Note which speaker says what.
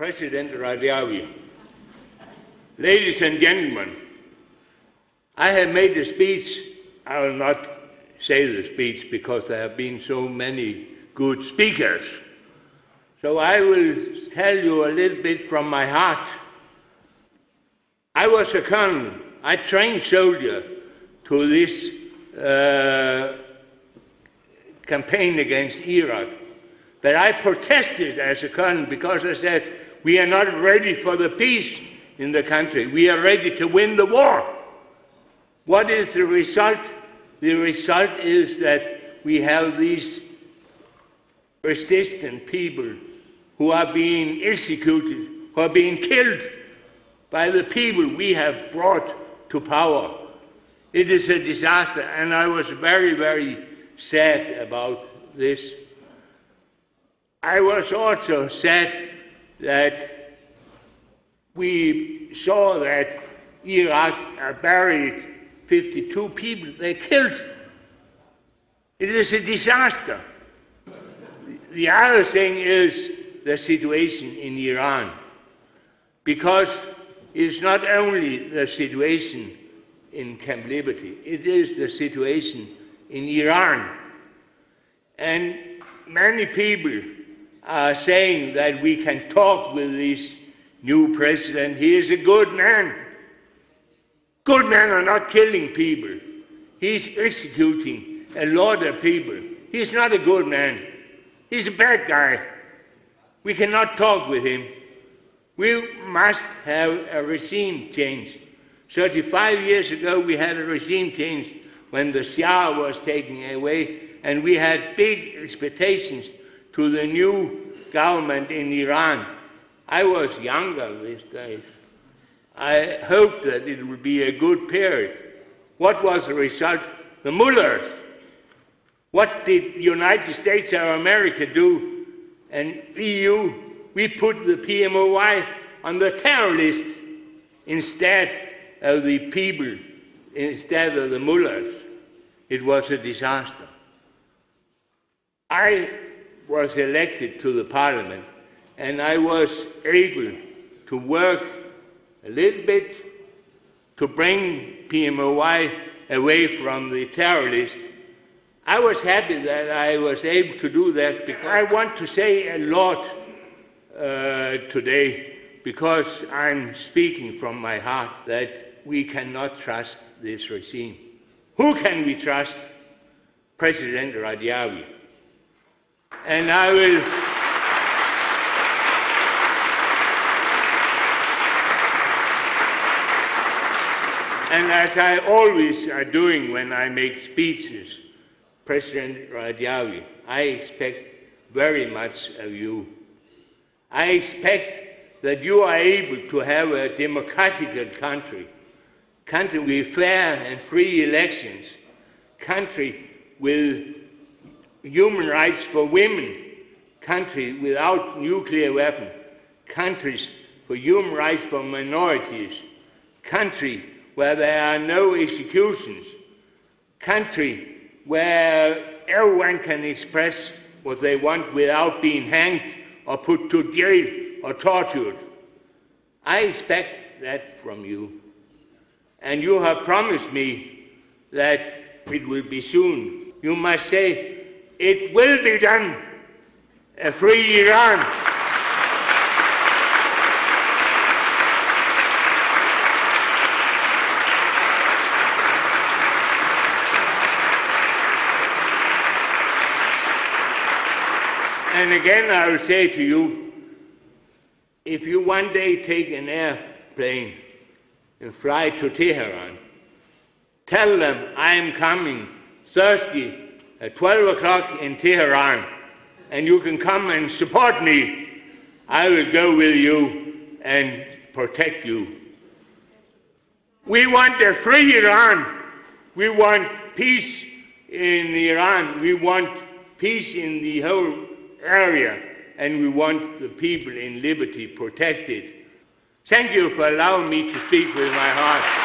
Speaker 1: President Rajavi, ladies and gentlemen, I have made a speech. I will not say the speech because there have been so many good speakers. So I will tell you a little bit from my heart. I was a colonel. I trained soldier to this campaign against Iraq. But I protested as a colonel because I said, we are not ready for the peace in the country. We are ready to win the war. What is the result? The result is that we have these resistant people who are being executed, who are being killed by the people we have brought to power. It is a disaster, and I was very, very sad about this. I was also sad that we saw that Iraq buried 52 people they killed. It is a disaster. The other thing is the situation in Iran, because it's not only the situation in Camp Liberty, it is the situation in Iran. And many people are saying that we can talk with this new president. He is a good man. Good men are not killing people. He's executing a lot of people. He's not a good man. He's a bad guy. We cannot talk with him. We must have a regime change. 35 years ago, we had a regime change when the Shah was taken away, and we had big expectations to the new government in Iran. I was younger these days. I hoped that it would be a good period. What was the result? The mullahs. What did United States of America do? And EU, we put the PMOI on the terror list instead of the people, instead of the mullahs. It was a disaster. I was elected to the parliament, and I was able to work a little bit to bring PMOI away from the terror list. I was happy that I was able to do that, because I want to say a lot today, because I'm speaking from my heart, that we cannot trust this regime. Who can we trust? President Rajavi. And I will and as I always are doing when I make speeches, President Rajavi, I expect very much of you. I expect that you are able to have a democratic country with fair and free elections, country with human rights for women, country without nuclear weapons, countries for human rights for minorities, country where there are no executions, country where everyone can express what they want without being hanged or put to jail or tortured. I expect that from you. And you have promised me that it will be soon. You must say, it will be done. A free Iran. And again, I will say to you, if you one day take an airplane and fly to Tehran, tell them I am coming Thursday at 12 o'clock in Tehran, and you can come and support me. I will go with you and protect you. We want a free Iran. We want peace in Iran. We want peace in the whole area, and we want the people in liberty protected. Thank you for allowing me to speak with my heart.